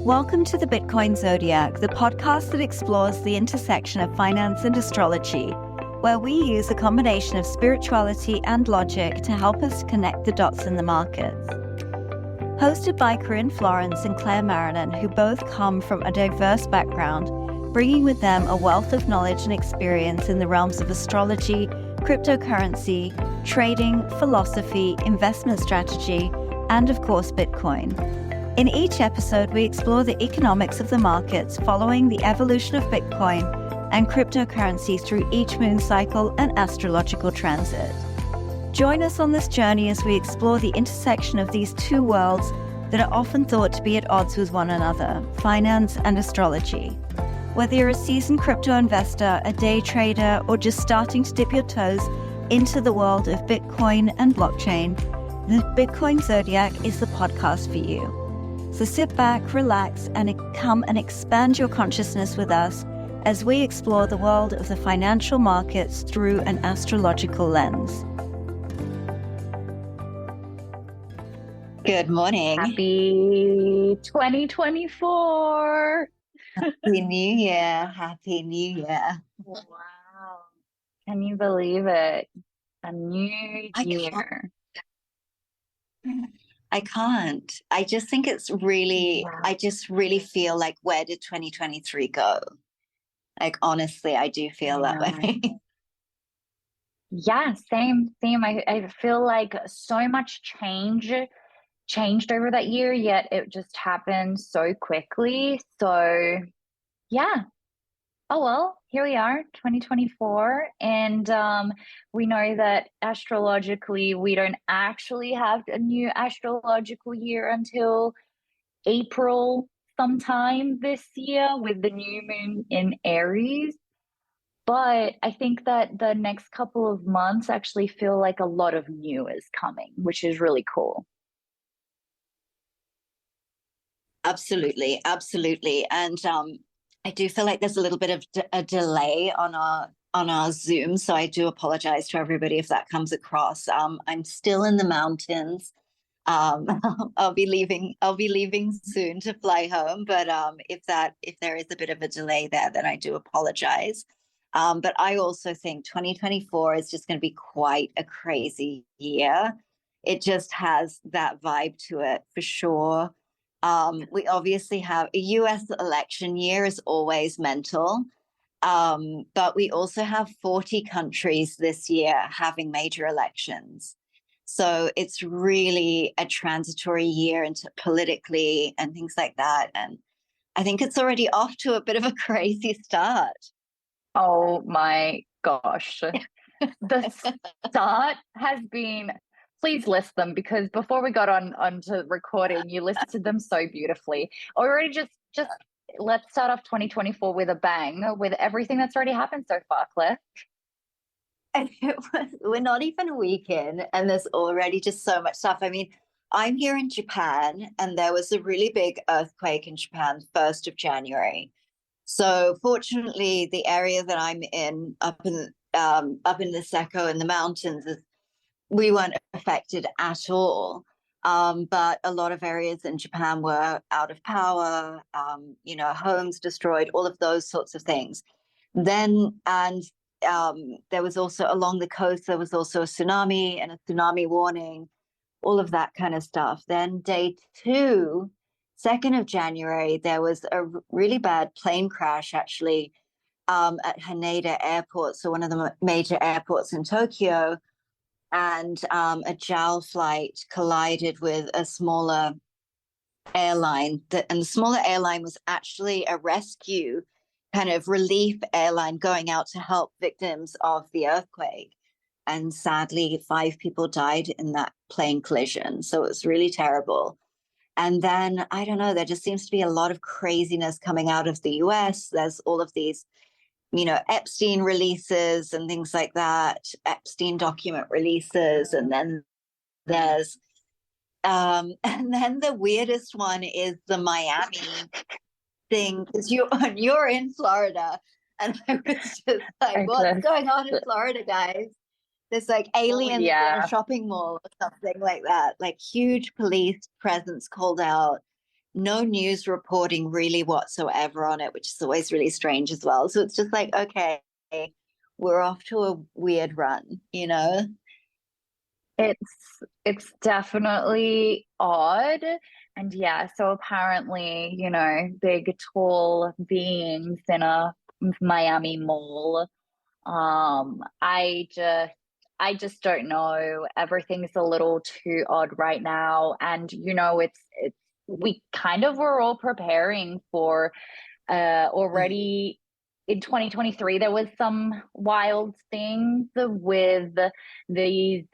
Welcome to the Bitcoin Zodiac, the podcast that explores the intersection of finance and astrology, where we use a combination of spirituality and logic to help us connect the dots in the markets. Hosted by Corrine and Claire Marinan, who both come from a diverse background, bringing with them a wealth of knowledge and experience in the realms of astrology, cryptocurrency, trading, philosophy, investment strategy, and of course, Bitcoin. In each episode, we explore the economics of the markets following the evolution of Bitcoin and cryptocurrency through each moon cycle and astrological transit. Join us on this journey as we explore the intersection of these two worlds that are often thought to be at odds with one another, finance and astrology. Whether you're a seasoned crypto investor, a day trader, or just starting to dip your toes into the world of Bitcoin and blockchain, the Bitcoin Zodiac is the podcast for you. So sit back, relax, and come and expand your consciousness with us as we explore the world of the financial markets through an astrological lens. Good morning. Happy 2024. Happy New Year. Happy New Year. Wow. Can you believe it? A new year. I can't. I just think it's really, Wow. I just really feel like, where did 2023 go? Like, honestly, I do feel that way. Yeah, same. I feel like so much changed over that year, yet it just happened so quickly. So yeah. Oh, well, here we are, 2024. And we know that astrologically, we don't actually have a new astrological year until April sometime this year with the new moon in Aries. But I think that the next couple of months actually feel like a lot of new is coming, which is really cool. Absolutely. And I do feel like there's a little bit of a delay on our Zoom, so I do apologize to everybody if that comes across. I'm still in the mountains. I'll be leaving soon to fly home, but if there is a bit of a delay there, then I do apologize. But I also think 2024 is just going to be quite a crazy year. It just has that vibe to it for sure. We obviously have a US election year is always mental. But we also have 40 countries this year having major elections. So it's really a transitory year into politically and things like that. And I think it's already off to a bit of a crazy start. Oh my gosh. The start has been, please list them, because before we got onto recording, you listed them so beautifully. Already just let's start off 2024 with a bang, with everything that's already happened so far, Claire. We're not even a week in, and there's already just so much stuff. I mean, I'm here in Japan, and there was a really big earthquake in Japan, 1st of January. So fortunately, the area that I'm in, up in the Secco in the mountains, we weren't affected at all. But a lot of areas in Japan were out of power, homes destroyed, all of those sorts of things. Then, and there was also along the coast, there was also a tsunami and a tsunami warning, all of that kind of stuff. Then day 2, 2nd of January, there was a really bad plane crash actually at Haneda Airport, so one of the major airports in Tokyo. And a JAL flight collided with a smaller airline. And the smaller airline was actually a rescue kind of relief airline going out to help victims of the earthquake. And sadly, 5 people died in that plane collision. So it was really terrible. And then, I don't know, there just seems to be a lot of craziness coming out of the US. There's all of these Epstein releases and things like that, Epstein document releases. And then there's, and then the weirdest one is the Miami thing, because you're in Florida. And I was just like, what's going on in Florida, guys? There's like aliens in a shopping mall or something like that, like huge police presence called out. no news reporting really whatsoever on it, which is always really strange as well. So it's just like, okay, we're off to a weird run, you know? It's definitely odd. And yeah, so apparently, you know, big tall beings in a Miami mall. I just don't know. Everything's a little too odd right now. And you know, it's we kind of were all preparing for already in 2023 there was some wild things with these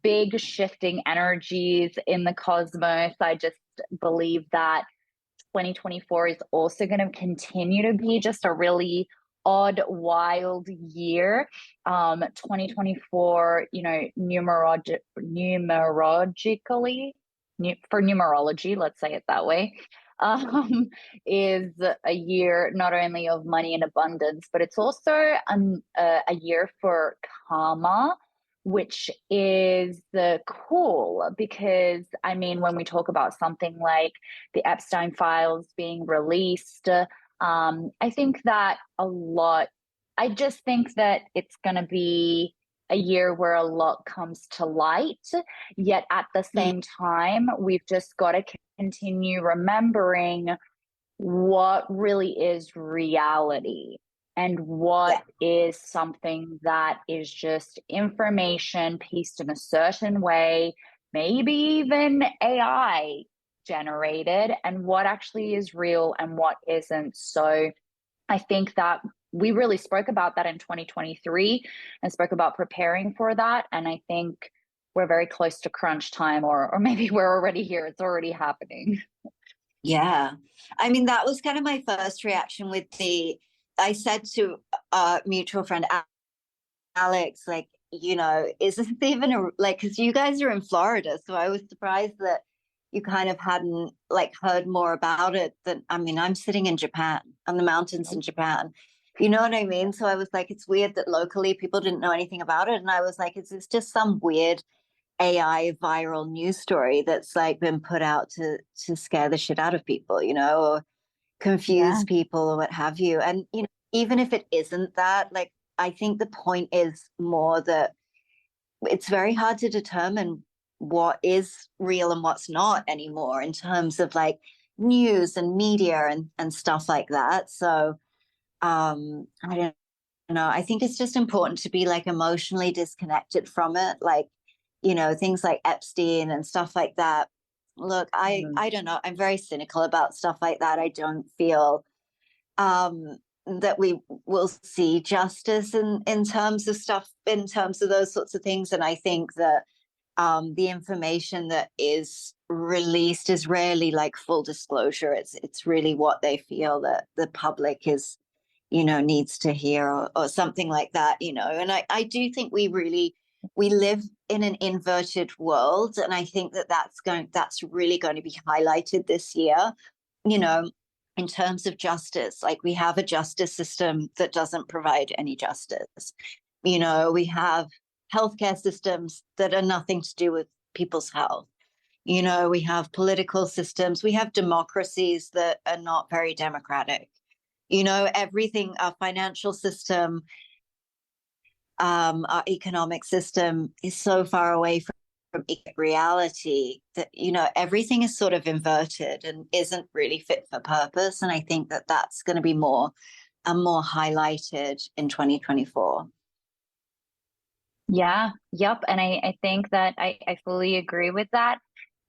big shifting energies in the cosmos. I just believe that 2024 is also going to continue to be just a really odd, wild year. 2024, you know, for numerology, let's say it that way, um, is a year not only of money and abundance, but it's also a year for karma, which is cool because, I mean, when we talk about something like the Epstein files being released, I think that I just think that it's going to be a year where a lot comes to light. Yet at the same time, we've just got to continue remembering what really is reality and what is something that is just information pieced in a certain way, maybe even AI generated, and what actually is real and what isn't. So I think that we really spoke about that in 2023 and spoke about preparing for that. And I think we're very close to crunch time, or maybe we're already here. It's already happening. Yeah. I mean, that was kind of my first reaction with I said to a mutual friend, Alex, like, you know, is this even because you guys are in Florida. So I was surprised that you kind of hadn't like heard more about it I mean, I'm sitting in Japan, on the mountains in Japan. You know what I mean? So I was like, it's weird that locally people didn't know anything about it. And I was like, is this just some weird AI viral news story that's like been put out to scare the shit out of people, you know, or confuse people or what have you? And, you know, even if it isn't that, like, I think the point is more that it's very hard to determine what is real and what's not anymore in terms of like news and media and stuff like that. So I don't know. I think it's just important to be like emotionally disconnected from it. Like, you know, things like Epstein and stuff like that. Look, I don't know. I'm very cynical about stuff like that. I don't feel that we will see justice in terms of stuff, in terms of those sorts of things. And I think that the information that is released is rarely like full disclosure. It's really what they feel that the public is, you know, needs to hear, or something like that, you know. And I do think we live in an inverted world, and I think that's really going to be highlighted this year, you know, in terms of justice. Like, we have a justice system that doesn't provide any justice. You know, we have healthcare systems that are nothing to do with people's health. You know, we have political systems, we have democracies that are not very democratic. You know, everything, our financial system, our economic system is so far away from reality that, you know, everything is sort of inverted and isn't really fit for purpose. And I think that that's going to be more highlighted in 2024. Yeah, yep. And I think that I fully agree with that.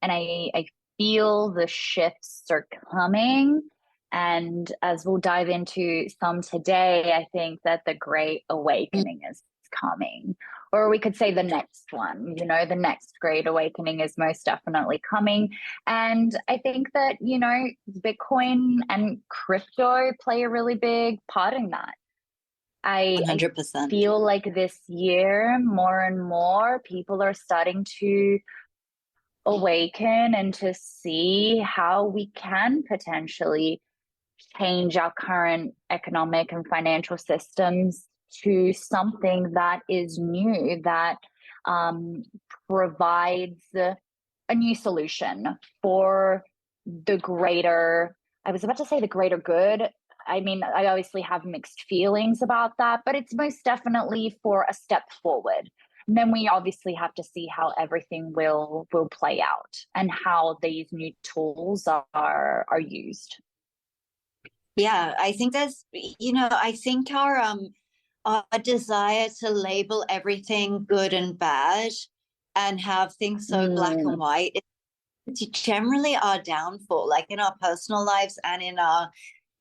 And I feel the shifts are coming. And as we'll dive into some today, I think that the Great Awakening is coming. Or we could say the next one, you know, the next Great Awakening is most definitely coming. And I think that, you know, Bitcoin and crypto play a really big part in that. I 100%. feel like this year, more and more people are starting to awaken and to see how we can potentially change our current economic and financial systems to something that is new, that provides a new solution for the greater, I was about to say the greater good. I mean, I obviously have mixed feelings about that, but it's most definitely for a step forward. And then we obviously have to see how everything will play out and how these new tools are used. Yeah, I think I think our desire to label everything good and bad and have things so black and white, it's generally our downfall, like in our personal lives and in our,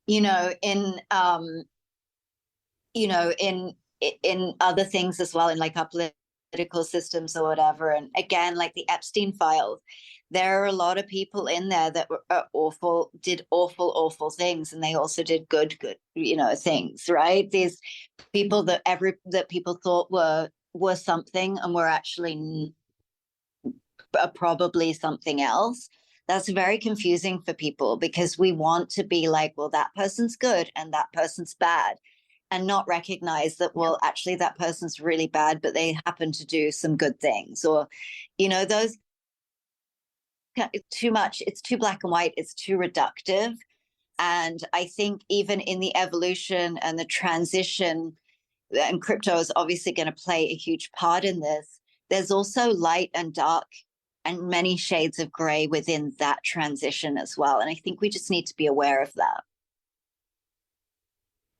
in other things as well, in like our political systems or whatever. And again, like the Epstein files, there are a lot of people in there that were did awful things, and they also did good, things, right? These people that people thought were something and were actually probably something else. That's very confusing for people, because we want to be like, well, that person's good and that person's bad, and not recognize that, well, actually that person's really bad, but they happen to do some good things. Or, those, too much, it's too black and white, it's too reductive. And I think even in the evolution and the transition, and crypto is obviously going to play a huge part in this, there's also light and dark and many shades of gray within that transition as well. And I think we just need to be aware of that.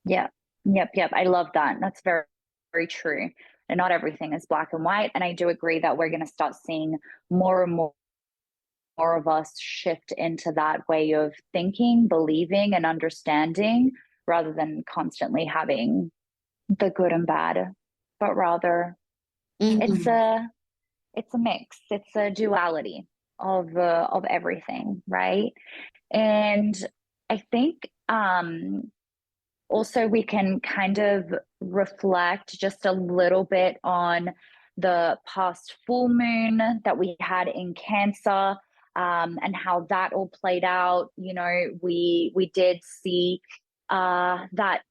Yeah. Yep. I love that. That's very, very true. And not everything is black and white. And I do agree that we're going to start seeing more and more of us shift into that way of thinking, believing, and understanding, rather than constantly having the good and bad, but rather it's a mix. It's a duality of everything, right? And I think also we can kind of reflect just a little bit on the past full moon that we had in Cancer, and how that all played out. We did see that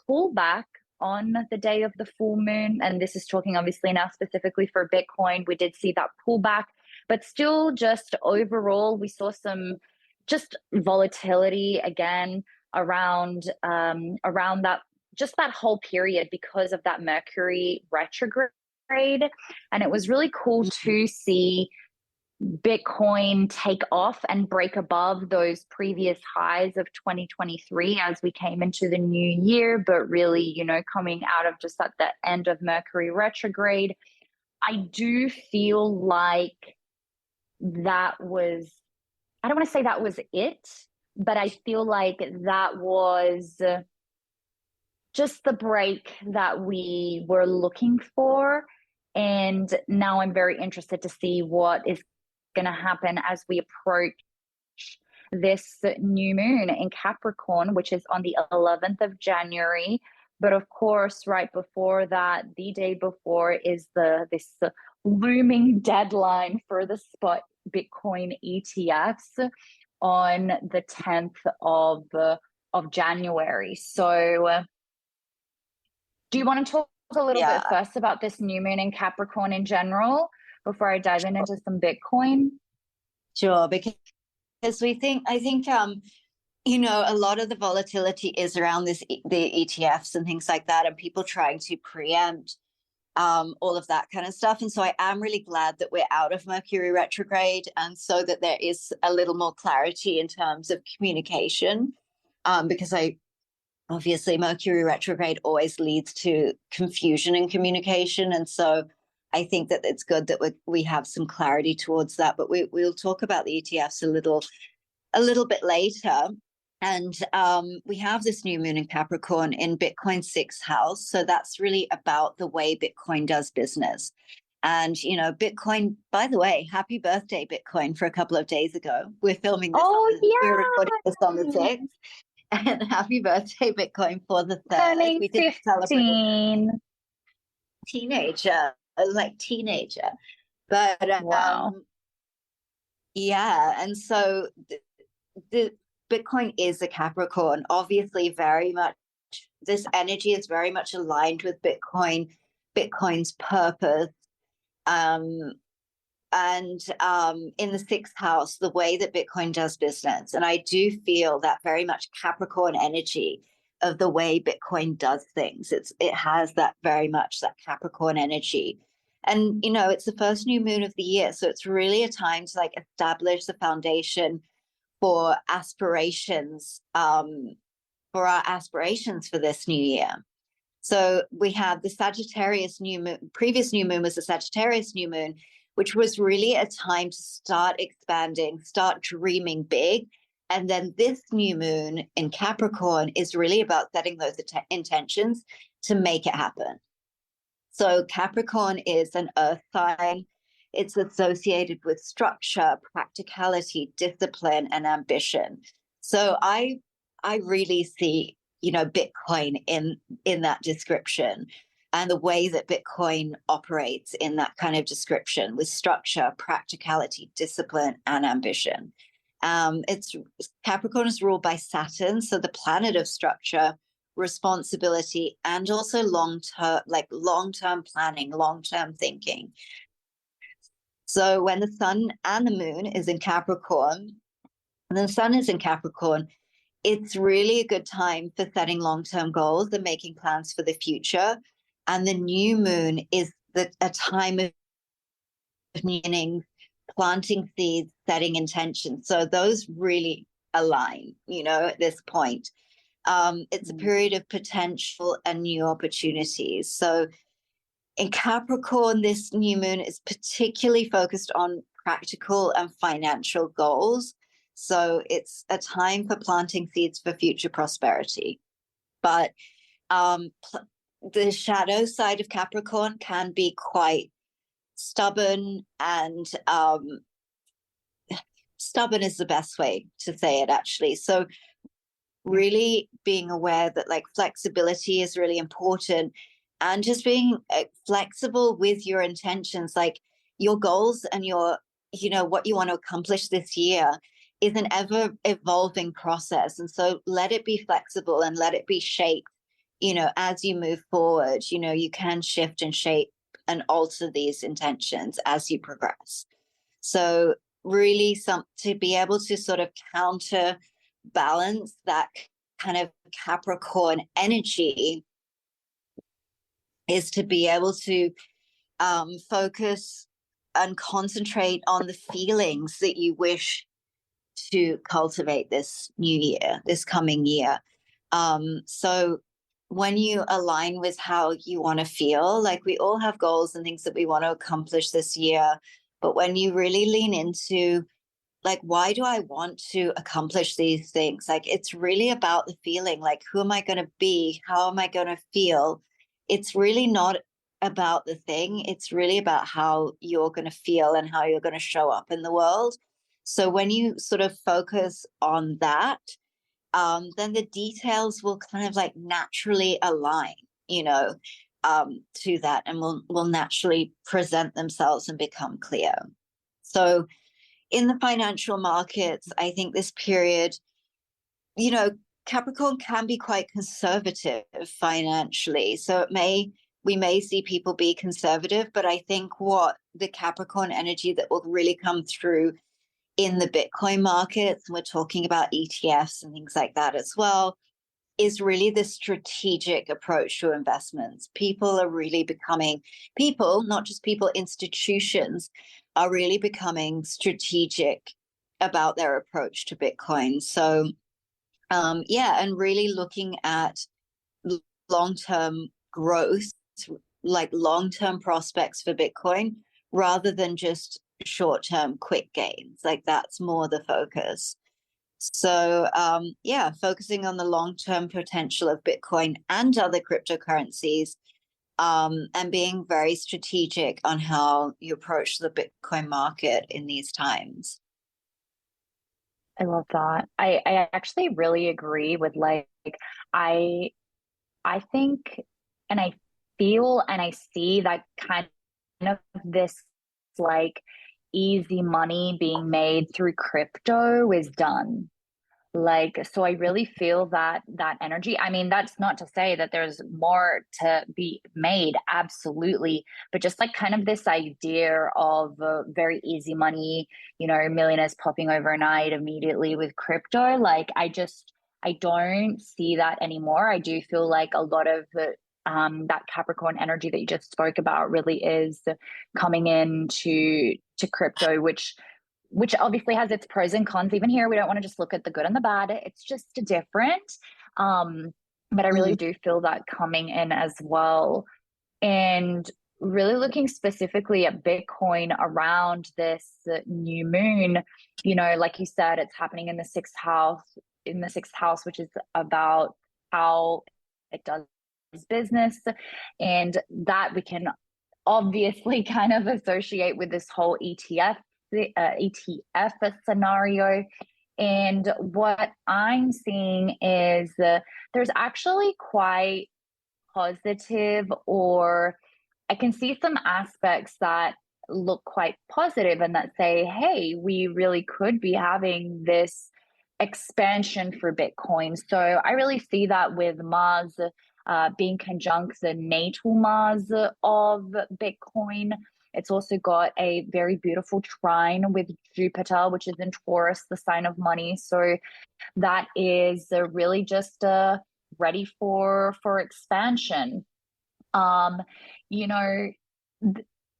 pullback on the day of the full moon, and this is talking obviously now specifically for Bitcoin. We did see that pullback, but still, just overall, we saw some just volatility again around that, just that whole period, because of that Mercury retrograde. And it was really cool to see Bitcoin take off and break above those previous highs of 2023 as we came into the new year, but really, coming out of just at the end of Mercury retrograde. I do feel like that was, I don't want to say that was it, but I feel like that was just the break that we were looking for. And now I'm very interested to see what is going to happen as we approach this new moon in Capricorn, which is on the 11th of January. But of course, right before that, the day before, is this looming deadline for the spot Bitcoin ETFs on the 10th of January. So do you want to talk a little bit first about this new moon in Capricorn in general before I dive into some Bitcoin? Sure, because I think a lot of the volatility is around the ETFs and things like that, and people trying to preempt all of that kind of stuff. And so I am really glad that we're out of Mercury retrograde, and so that there is a little more clarity in terms of communication, because obviously Mercury retrograde always leads to confusion in communication. And so I think that it's good that we have some clarity towards that. But we'll talk about the ETFs a little bit later. And we have this new moon in Capricorn in Bitcoin's 6th house. So that's really about the way Bitcoin does business. And, Bitcoin, by the way, happy birthday, Bitcoin, for a couple of days ago. We're filming this. We're recording this on the 6th. And happy birthday, Bitcoin, for the 3rd. We did 15. Teenager. But wow. And so the Bitcoin is a Capricorn. Obviously, very much this energy is very much aligned with Bitcoin's purpose. and in the sixth house, the way that Bitcoin does business. And I do feel that very much Capricorn energy of the way Bitcoin does things. It has that very much that Capricorn energy. And, you know, it's the first new moon of the year. So it's really a time to like establish the foundation for aspirations, for our aspirations for this new year. So we have the Sagittarius new moon. Previous new moon was the Sagittarius new moon, which was really a time to start expanding, start dreaming big. And then this new moon in Capricorn is really about setting those intentions to make it happen. So Capricorn is an earth sign. It's associated with structure, practicality, discipline, and ambition. So I really see, you know, Bitcoin in that description, and the way that Bitcoin operates in that kind of description with structure, practicality, discipline, and ambition. Capricorn is ruled by Saturn, so the planet of structure, responsibility, and also long-term planning, long-term thinking. So when the sun and the moon is in Capricorn, and the sun is in Capricorn, it's really a good time for setting long-term goals and making plans for the future. And the new moon is a time of meaning, planting seeds, setting intentions. So those really align, you know, at this point. It's a period of potential and new opportunities. So in Capricorn, this new moon is particularly focused on practical and financial goals. So it's a time for planting seeds for future prosperity. But the shadow side of Capricorn can be quite stubborn, and stubborn is the best way to say it, actually. So really being aware that like flexibility is really important, and just being flexible with your intentions, like your goals and your, you know, what you want to accomplish this year is an ever evolving process. And so let it be flexible and let it be shaped, you know, as you move forward. You know, you can shift and shape and alter these intentions as you progress. So really to be able to sort of counterbalance that kind of Capricorn energy is to be able to focus and concentrate on the feelings that you wish to cultivate this new year, this coming year. So when you align with how you want to feel, like we all have goals and things that we want to accomplish this year, but when you really lean into like, why do I want to accomplish these things? Like, it's really about the feeling, like, who am I going to be? How am I going to feel? It's really not about the thing. It's really about how you're going to feel and how you're going to show up in the world. So when you sort of focus on that, then the details will kind of like naturally align, you know, to that, and will naturally present themselves and become clear. So in the financial markets, I think this period, you know, Capricorn can be quite conservative financially. So we may see people be conservative, but I think what the Capricorn energy that will really come through in the Bitcoin markets, and we're talking about ETFs and things like that as well, is really the strategic approach to investments. People are really becoming, not just people, institutions are really becoming strategic about their approach to Bitcoin. So and really looking at long-term growth, like long-term prospects for Bitcoin, rather than just short-term quick gains. Like that's more the focus. So focusing on the long-term potential of Bitcoin and other cryptocurrencies, and being very strategic on how you approach the Bitcoin market in these times. I love that. I actually really agree with like, I think, and I feel and I see that kind of this like easy money being made through crypto is done. Like, so I really feel that energy. I mean, that's not to say that there's more to be made, absolutely, but just like kind of this idea of very easy money, you know, millionaires popping overnight immediately with crypto. Like, I don't see that anymore. I do feel like a lot of that Capricorn energy that you just spoke about really is coming into crypto, which obviously has its pros and cons. Even here, we don't want to just look at the good and the bad. It's just different. But I really do feel that coming in as well. And really looking specifically at Bitcoin around this new moon, you know, like you said, it's happening in the sixth house, which is about how it does business. And that we can obviously kind of associate with this whole ETF scenario. And what I'm seeing is there's actually quite positive, or I can see some aspects that look quite positive and that say, hey, we really could be having this expansion for Bitcoin. So I really see that with Mars being conjunct the natal Mars of Bitcoin. It's also got a very beautiful trine with Jupiter, which is in Taurus, the sign of money. So that is really just ready for expansion. You know,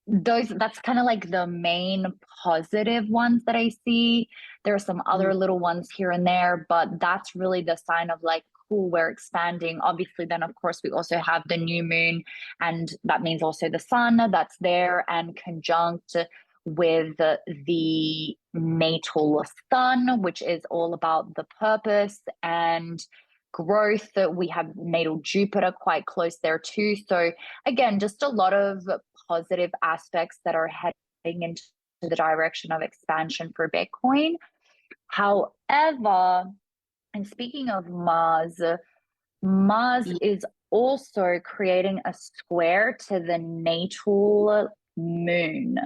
that's kind of like the main positive ones that I see. There are some other little ones here and there, but that's really the sign of like, cool, we're expanding. Obviously, then of course we also have the new moon, and that means also the sun that's there and conjunct with the natal sun, which is all about the purpose and growth. We have natal Jupiter quite close there too. So again, just a lot of positive aspects that are heading into the direction of expansion for Bitcoin. However, and speaking of Mars is also creating a square to the natal moon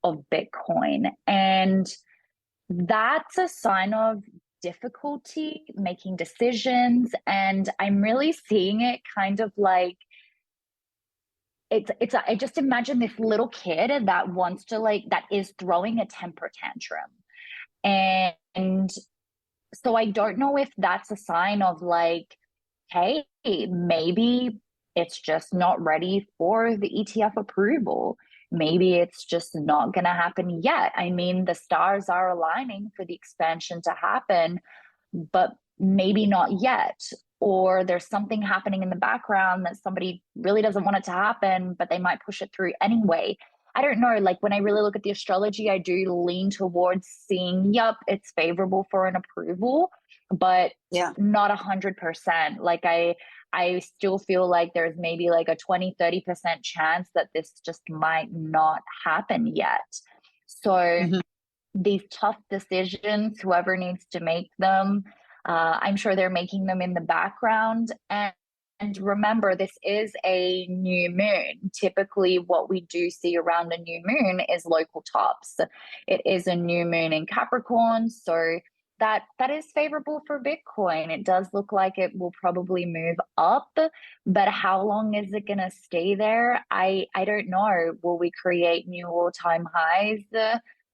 of Bitcoin. And that's a sign of difficulty making decisions. And I'm really seeing it kind of like, I just imagine this little kid that wants to that is throwing a temper tantrum. And so I don't know if that's a sign of like, hey, maybe it's just not ready for the ETF approval. Maybe it's just not going to happen yet. I mean, the stars are aligning for the expansion to happen, but maybe not yet. Or there's something happening in the background that somebody really doesn't want it to happen, but they might push it through anyway. I don't know. Like when I really look at the astrology, I do lean towards seeing, yep, it's favorable for an approval, but not 100%. Like I still feel like there's maybe like a 20-30% chance that this just might not happen yet. So these tough decisions, whoever needs to make them, I'm sure they're making them in the background. And remember, this is a new moon. Typically, what we do see around a new moon is local tops. It is a new moon in Capricorn, so that is favorable for Bitcoin. It does look like it will probably move up, but how long is it going to stay there? I don't know. Will we create new all-time highs?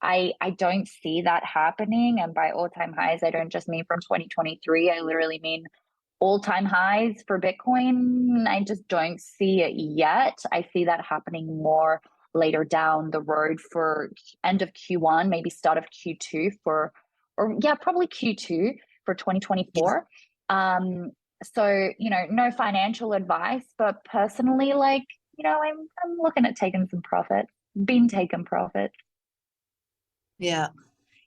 I don't see that happening. And by all-time highs, I don't just mean from 2023. I literally mean all-time highs for Bitcoin. I just don't see it yet. I see that happening more later down the road for end of Q1, maybe start of Q2 probably Q2 for 2024. So, no financial advice, but personally, I'm looking at taking some profits, been taking profits. Yeah.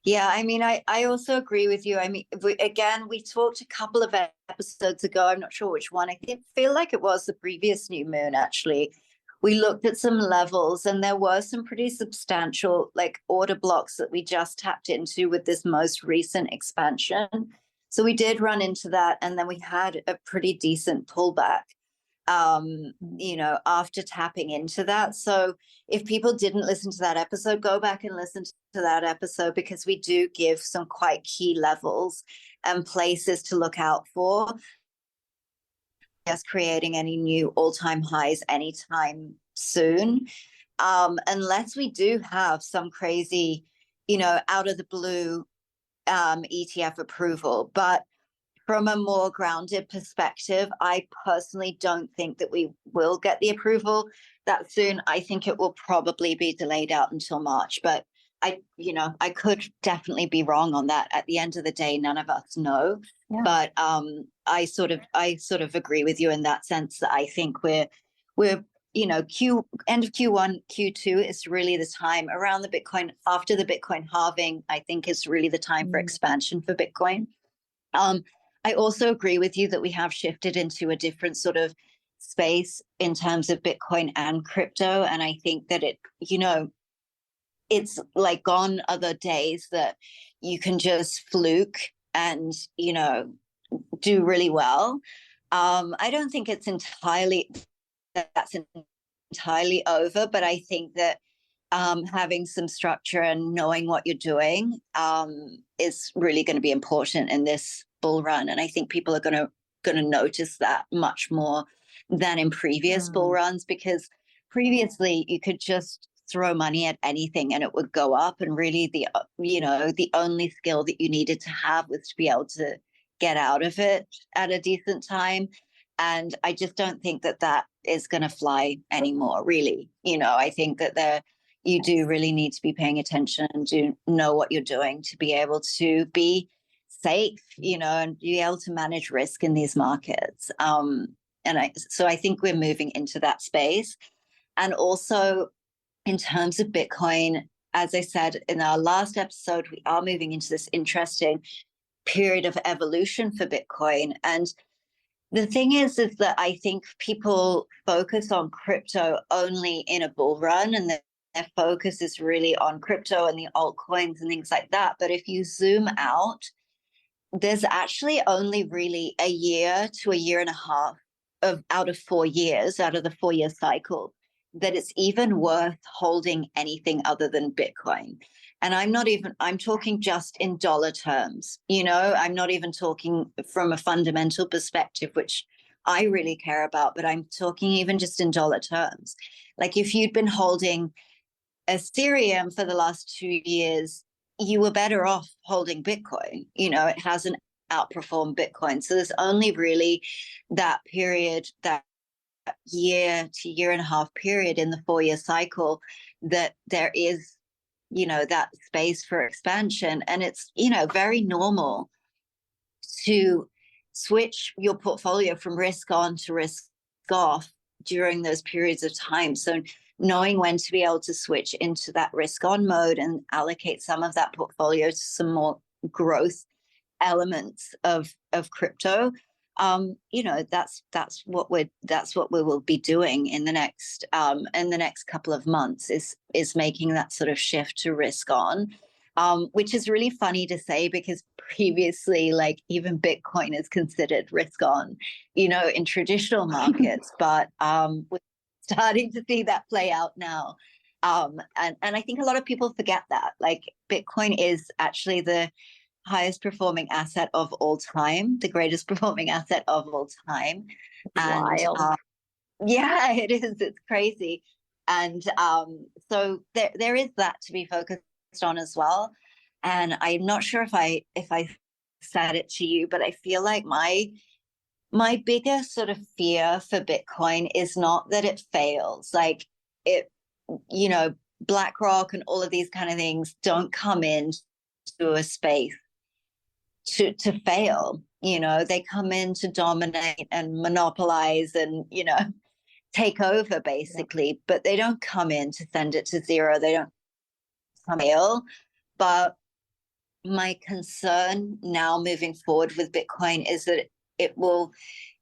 Yeah, I mean, I also agree with you. I mean, we talked a couple of episodes ago. I'm not sure which one. I feel like it was the previous new moon, actually. We looked at some levels and there were some pretty substantial order blocks that we just tapped into with this most recent expansion. So we did run into that, and then we had a pretty decent pullback. you know, after tapping into that. So if people didn't listen to that episode, go back and listen to that episode, because we do give some quite key levels and places to look out for. Just creating any new all-time highs anytime soon, unless we do have some crazy, you know, out of the blue ETF approval. But from a more grounded perspective, I personally don't think that we will get the approval that soon. I think it will probably be delayed out until March, but you know, I could definitely be wrong on that. At the end of the day, none of us know. Yeah. But I sort of agree with you in that sense, that I think we're you know, end of Q1, Q2 is really the time around the Bitcoin, after the Bitcoin halving, I think is really the time for expansion for Bitcoin. I also agree with you that we have shifted into a different sort of space in terms of Bitcoin and crypto. And I think that it, you know, it's like gone other days that you can just fluke and, you know, do really well. I don't think that's entirely over, but I think that having some structure and knowing what you're doing is really going to be important in this bull run. And I think people are going to notice that much more than in previous bull runs, because previously you could just throw money at anything and it would go up. And really the only skill that you needed to have was to be able to get out of it at a decent time. And I just don't think that is going to fly anymore, really. You know, I think that you do really need to be paying attention and do know what you're doing to be able to be safe, you know, and be able to manage risk in these markets. So I think we're moving into that space. And also in terms of Bitcoin, as I said in our last episode, we are moving into this interesting period of evolution for Bitcoin. And the thing is that I think people focus on crypto only in a bull run, and their focus is really on crypto and the altcoins and things like that. But if you zoom out, there's actually only really a year to a year and a half out of 4 years, out of the 4-year cycle, that it's even worth holding anything other than Bitcoin. And I'm talking just in dollar terms, you know, I'm not even talking from a fundamental perspective, which I really care about, but I'm talking even just in dollar terms. Like if you'd been holding Ethereum for the last 2 years, you were better off holding Bitcoin. You know, it hasn't outperformed Bitcoin. So there's only really that period, that year to year and a half period in the 4-year cycle, that there is, you know, that space for expansion. And it's, you know, very normal to switch your portfolio from risk on to risk off during those periods of time. So knowing when to be able to switch into that risk on mode and allocate some of that portfolio to some more growth elements of crypto, you know, that's what we will be doing in the next couple of months, is making that sort of shift to risk on, which is really funny to say, because previously, like, even Bitcoin is considered risk on, you know, in traditional markets, but we're starting to see that play out now. And I think a lot of people forget that, like, Bitcoin is actually the highest performing asset of all time, the greatest performing asset of all time. Wild. And yeah, it is. It's crazy. And so there is that to be focused on as well. And I'm not sure if I said it to you, but I feel like my biggest sort of fear for Bitcoin is not that it fails. Like, it, you know, BlackRock and all of these kind of things don't come in to a space to fail. You know, they come in to dominate and monopolize and, you know, take over basically, but they don't come in to send it to zero. They don't fail. But my concern now moving forward with Bitcoin is that it will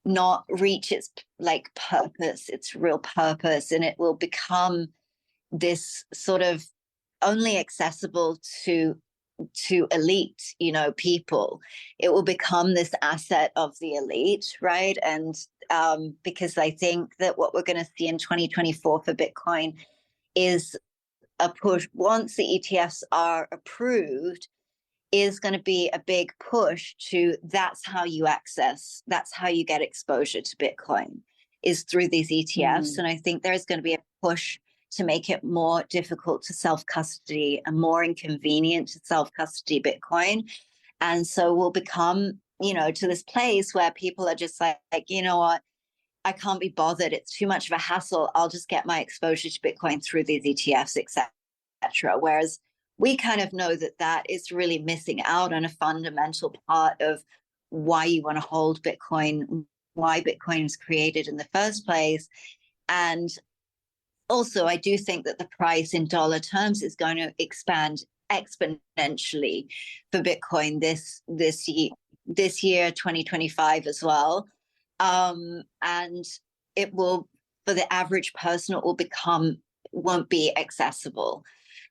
not reach its like purpose, its real purpose, and it will become this sort of only accessible to to elite, people. It will become this asset of the elite, right? And because I think that what we're going to see in 2024 for Bitcoin is a push. Once the ETFs are approved, is going to be a big push to that's how you get exposure to Bitcoin, is through these ETFs. And I think there's going to be a push to make it more difficult to self-custody and more inconvenient to self-custody Bitcoin. And so we'll become, to this place where people are just like, you know what, I can't be bothered. It's too much of a hassle. I'll just get my exposure to Bitcoin through these ETFs, etc. Whereas we kind of know that that is really missing out on a fundamental part of why you want to hold Bitcoin, why Bitcoin was created in the first place. And also, I do think that the price in dollar terms is going to expand exponentially for Bitcoin this year, 2025 as well. And it will, for the average person, won't be accessible.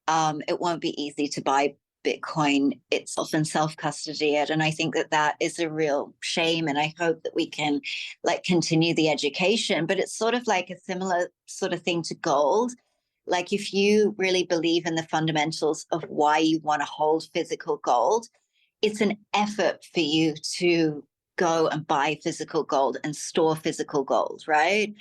It won't be easy to buy Bitcoin itself and self-custody it. And I think that that is a real shame. And I hope that we can continue the education, but it's sort of like a similar sort of thing to gold. Like if you really believe in the fundamentals of why you want to hold physical gold, it's an effort for you to go and buy physical gold and store physical gold, right?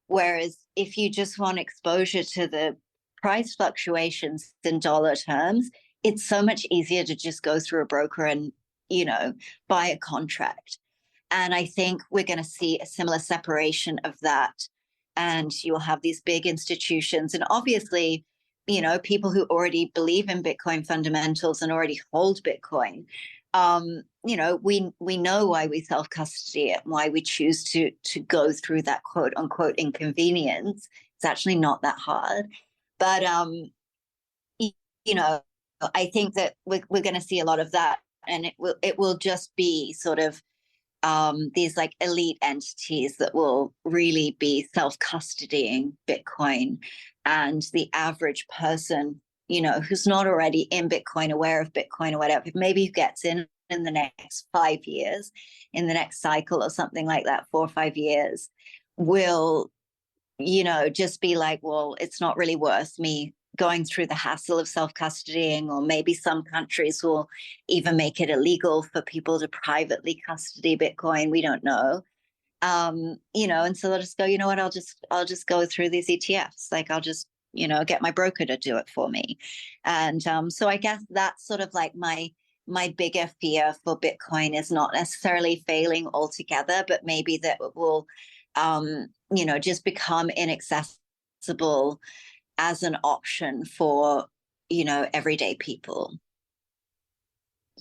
Whereas if you just want exposure to the price fluctuations in dollar terms, it's so much easier to just go through a broker and, buy a contract. And I think we're going to see a similar separation of that. And you'll have these big institutions. And obviously, people who already believe in Bitcoin fundamentals and already hold Bitcoin, we know why we self-custody it, why we choose to go through that quote unquote inconvenience. It's actually not that hard. But, I think that we're going to see a lot of that, and it will just be sort of these like elite entities that will really be self-custodying Bitcoin, and the average person, who's not already in Bitcoin, aware of Bitcoin or whatever, maybe gets in the next 5 years, in the next cycle or something like that, 4 or 5 years, will, just be like, well, it's not really worth me going through the hassle of self-custodying, or maybe some countries will even make it illegal for people to privately custody Bitcoin. We don't know. And so they'll just go, you know what, I'll just go through these ETFs. Like I'll just, get my broker to do it for me. And so I guess that's sort of like my bigger fear for Bitcoin is not necessarily failing altogether, but maybe that it will, just become inaccessible as an option for, everyday people.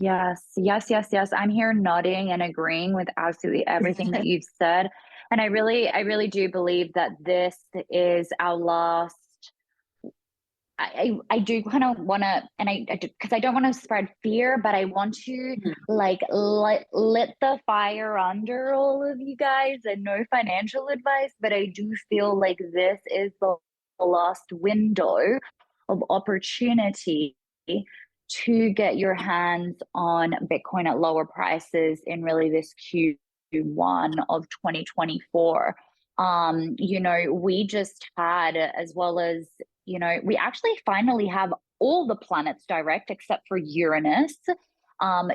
Yes. I'm here nodding and agreeing with absolutely everything that you've said. And I really do believe that this is our last. I do kind of want to, and because I don't want to spread fear, but I want to lit the fire under all of you guys, and no financial advice, but I do feel like this is the last window of opportunity to get your hands on Bitcoin at lower prices in really this Q1 of 2024. We just had, as well as, we actually finally have all the planets direct except for Uranus.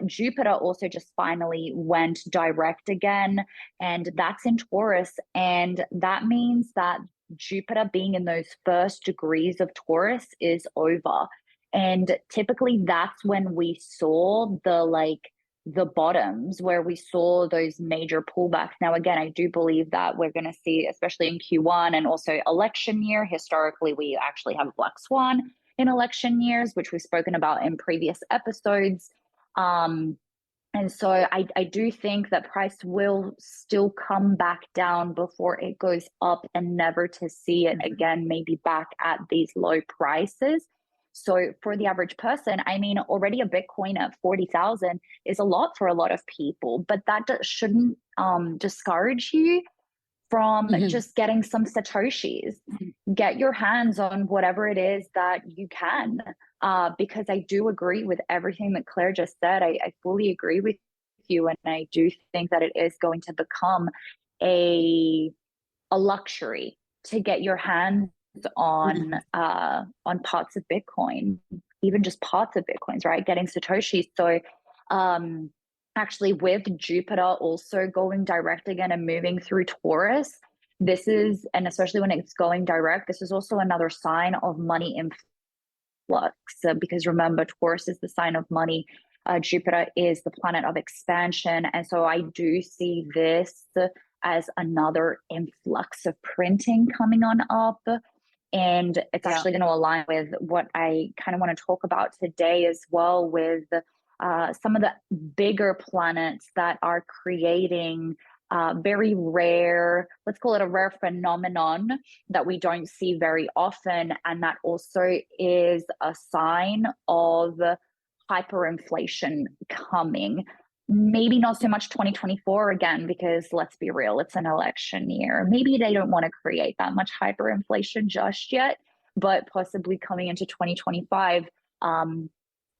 Jupiter also just finally went direct again, and that's in Taurus. And that means that Jupiter being in those first degrees of Taurus is over. And typically that's when we saw the bottoms, where we saw those major pullbacks. Now, again, I do believe that we're going to see, especially in Q1 and also election year, historically, we actually have a black swan in election years, which we've spoken about in previous episodes. And so I do think that price will still come back down before it goes up, and never to see it again, maybe back at these low prices. So for the average person, I mean, already a Bitcoin at 40,000 is a lot for a lot of people, but that shouldn't discourage you from just getting some Satoshis. Get your hands on whatever it is that you can. because I do agree with everything that Claire just said. I fully agree with you. And I do think that it is going to become a luxury to get your hands on parts of Bitcoin, even just parts of Bitcoins, right? Getting Satoshis. So actually with Jupiter also going direct again and moving through Taurus, this is, and especially when it's going direct, this is also another sign of money influx. Because remember, Taurus is the sign of money. Jupiter is the planet of expansion. And so I do see this as another influx of printing coming on up. And it's actually going to align with what I kind of want to talk about today as well, with some of the bigger planets that are creating very rare, let's call it a rare phenomenon that we don't see very often. And that also is a sign of hyperinflation coming. Maybe not so much 2024 again, because let's be real, it's an election year. Maybe they don't want to create that much hyperinflation just yet, but possibly coming into 2025,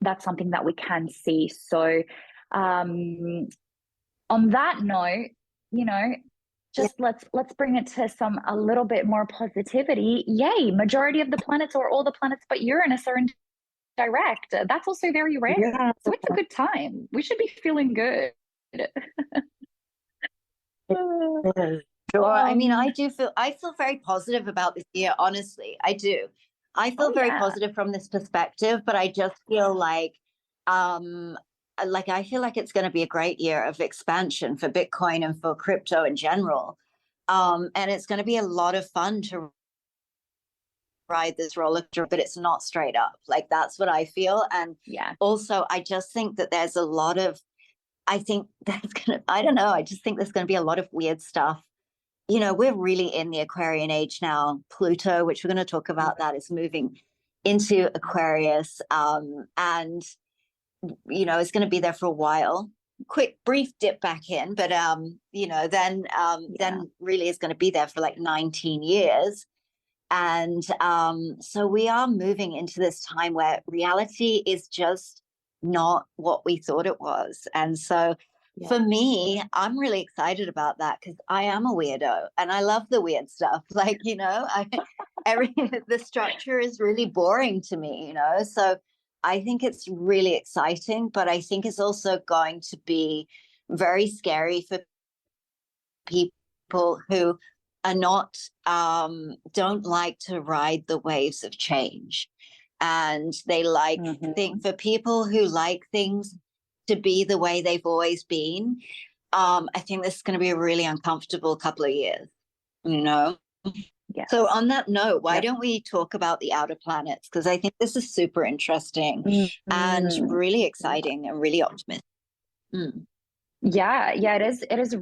that's something that we can see. So on that note, you know, just let's bring it to a little bit more positivity. Yay, majority of the planets, or all the planets but Uranus, are in direct. That's also very rare. Yeah. So it's a good time. We should be feeling good. Sure. I mean, I feel very positive about this year, honestly. I do. I feel very positive from this perspective, but I just feel like I feel like it's going to be a great year of expansion for Bitcoin and for crypto in general. And it's going to be a lot of fun to ride this roller coaster, but it's not straight up. Like, that's what I feel. And also I just think that there's a lot of, I just think there's going to be a lot of weird stuff. You know, we're really in the Aquarian age now. Pluto, which we're going to talk about, that is moving into Aquarius. And, you know, it's going to be there for a while. Quick, brief dip back in, but, you know, then really is going to be there for like 19 years. And so we are moving into this time where reality is just not what we thought it was. And so for me, I'm really excited about that, because I am a weirdo and I love the weird stuff. Like, you know, the structure is really boring to me, you know, so I think it's really exciting, but I think it's also going to be very scary for people who are not, don't like to ride the waves of change. And they like, think for people who like things to be the way they've always been, I think this is going to be a really uncomfortable couple of years, you know? So on that note, why don't we talk about the outer planets? Because I think this is super interesting and really exciting and really optimistic. Yeah, it is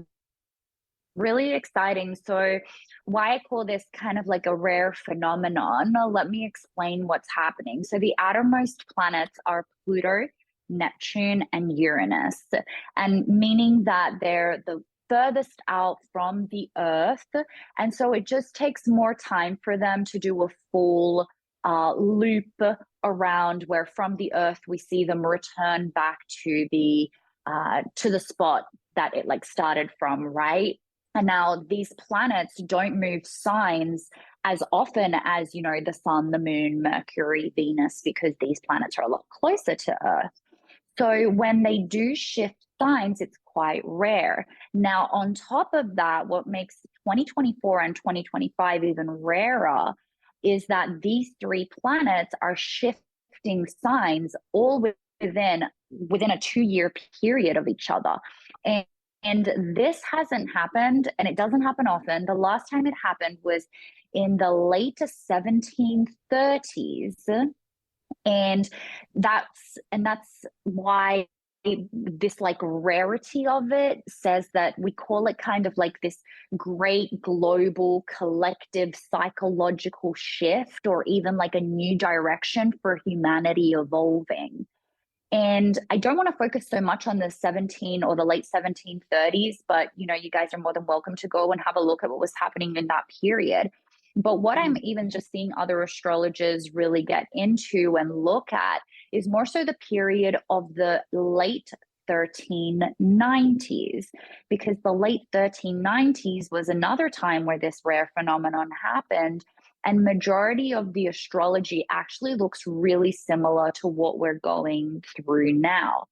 really exciting. So why I call this kind of like a rare phenomenon, let me explain what's happening. So the outermost planets are Pluto, Neptune, and Uranus, and meaning that they're the furthest out from the Earth. And so it just takes more time for them to do a full loop around, where from the Earth we see them return back to the spot that it like started from, right? And now these planets don't move signs as often as, you know, the Sun, the Moon, Mercury, Venus, because these planets are a lot closer to Earth. So when they do shift signs, it's quite rare. Now, on top of that, what makes 2024 and 2025 even rarer is that these three planets are shifting signs all within a 2-year period of each other. And this hasn't happened, and it doesn't happen often. The last time it happened was in the late 1730s. And that's why this like rarity of it says that we call it kind of like this great global collective psychological shift, or even like a new direction for humanity evolving. And I don't want to focus so much on the the late 1730s, but, you know, you guys are more than welcome to go and have a look at what was happening in that period. But what I'm even just seeing other astrologers really get into and look at is more so the period of the late 1390s, because the late 1390s was another time where this rare phenomenon happened. And majority of the astrology actually looks really similar to what we're going through now.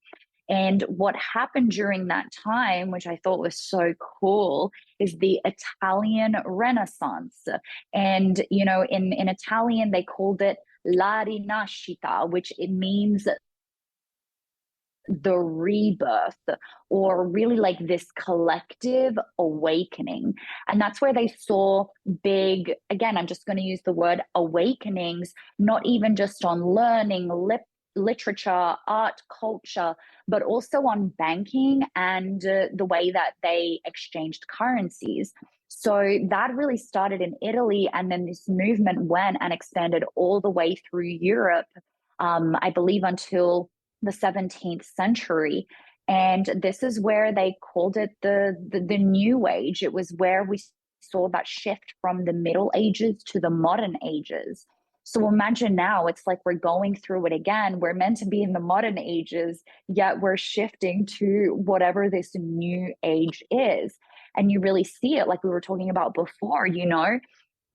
And what happened during that time, which I thought was so cool, is the Italian Renaissance. And, you know, in Italian, they called it La Rinascita, which it means the rebirth, or really like this collective awakening. And that's where they saw big, again, I'm just going to use the word awakenings, not even just on learning, literature, art, culture, but also on banking and the way that they exchanged currencies. So that really started in Italy, and then this movement went and expanded all the way through Europe, I believe until the 17th century. And this is where they called it the New Age. It was where we saw that shift from the Middle Ages to the modern ages. So imagine now, it's like we're going through it again. We're meant to be in the modern ages, yet we're shifting to whatever this new age is. And you really see it, like we were talking about before, you know,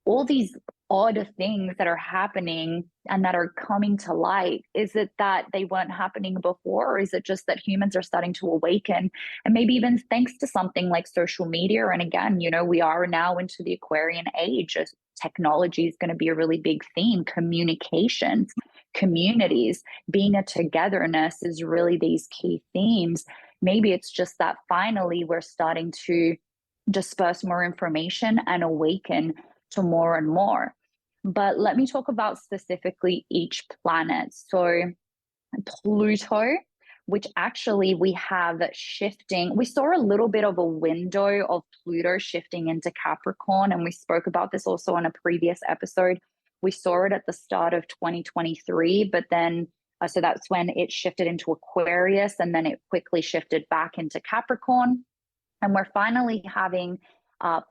all these odd things that are happening and that are coming to light. Is it that they weren't happening before, or is it just that humans are starting to awaken? And maybe even thanks to something like social media. And again, you know, we are now into the Aquarian age. Technology is going to be a really big theme. Communications, communities, being a togetherness is really these key themes. Maybe it's just that finally we're starting to disperse more information and awaken to more and more. But let me talk about specifically each planet. So Pluto, which actually we have shifting. We saw a little bit of a window of Pluto shifting into Capricorn, and we spoke about this also on a previous episode. We saw it at the start of 2023, but then so that's when it shifted into Aquarius, and then it quickly shifted back into Capricorn. And we're finally having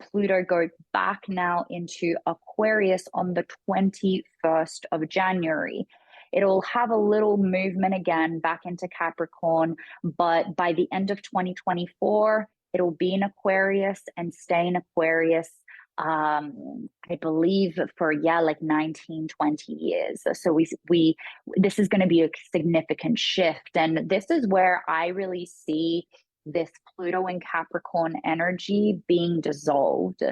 Pluto go back now into Aquarius on the 21st of January. It'll have a little movement again back into Capricorn, but by the end of 2024, it'll be in Aquarius and stay in Aquarius, I believe for, like 19, 20 years. So we this is going to be a significant shift. And this is where I really see this Pluto and Capricorn energy being dissolved.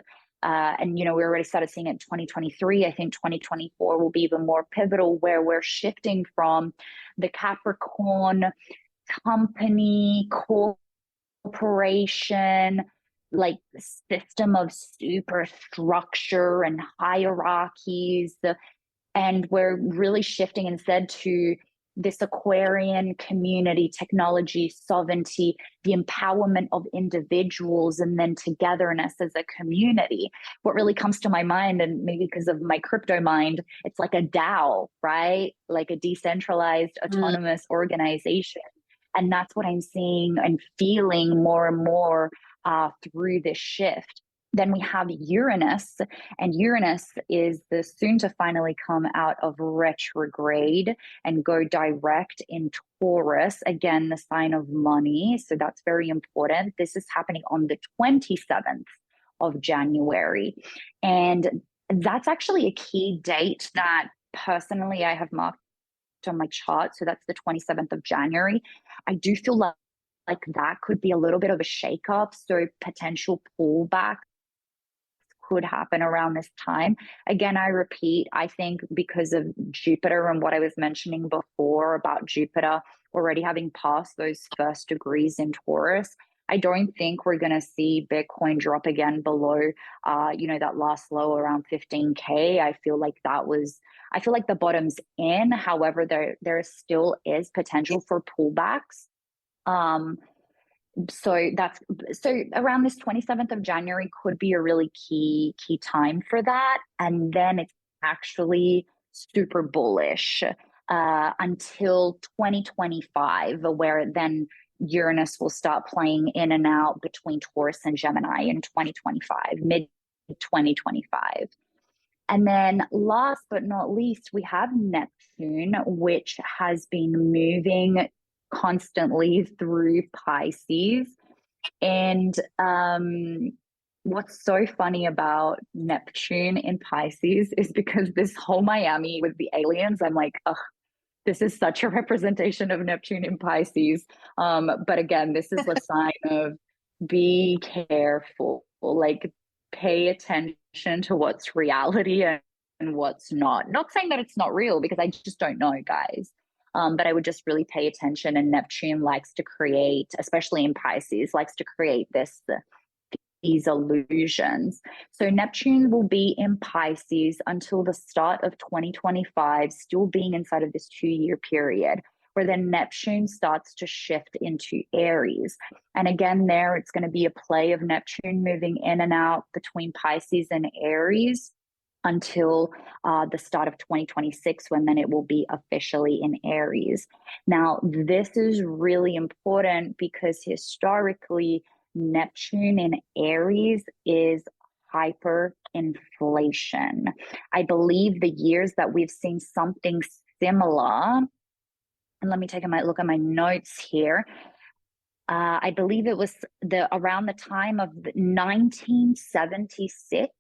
And, you know, we already started seeing it in 2023. I think 2024 will be even more pivotal, where we're shifting from the Capricorn company, corporation, like system of superstructure and hierarchies. And we're really shifting instead to this Aquarian community, technology, sovereignty, the empowerment of individuals, and then togetherness as a community. What really comes to my mind, and maybe because of my crypto mind, it's like a DAO, right? Like a decentralized autonomous organization. And that's what I'm seeing and feeling more and more through this shift. Then we have Uranus, and Uranus is the soon to finally come out of retrograde and go direct in Taurus, again, the sign of money. So that's very important. This is happening on the 27th of January. And that's actually a key date that personally I have marked on my chart. So that's the 27th of January. I do feel like that could be a little bit of a shakeup. So potential pullback could happen around this time. Again, I repeat, I think because of Jupiter and what I was mentioning before about Jupiter already having passed those first degrees in Taurus, I don't think we're going to see Bitcoin drop again below, that last low around 15K. I feel like the bottom's in. However, there still is potential for pullbacks. So around this 27th of January could be a really key time for that. And then it's actually super bullish until 2025, where then Uranus will start playing in and out between Taurus and Gemini in 2025, mid 2025. And then last but not least, we have Neptune, which has been moving constantly through Pisces. And what's so funny about Neptune in Pisces is because this whole Miami with the aliens, I'm like, oh, this is such a representation of Neptune in Pisces. But again, this is a sign of be careful, like pay attention to what's reality and what's not. Not saying that it's not real, because I just don't know, guys. But I would just really pay attention. And Neptune likes to create, especially in Pisces, likes to create these illusions. So Neptune will be in Pisces until the start of 2025, still being inside of this 2-year period, where then Neptune starts to shift into Aries. And again, there it's going to be a play of Neptune moving in and out between Pisces and Aries until the start of 2026, when then it will be officially in Aries. Now, this is really important because historically, Neptune in Aries is hyperinflation. I believe the years that we've seen something similar, and let me take a look at my notes here. I believe it was around the time of 1976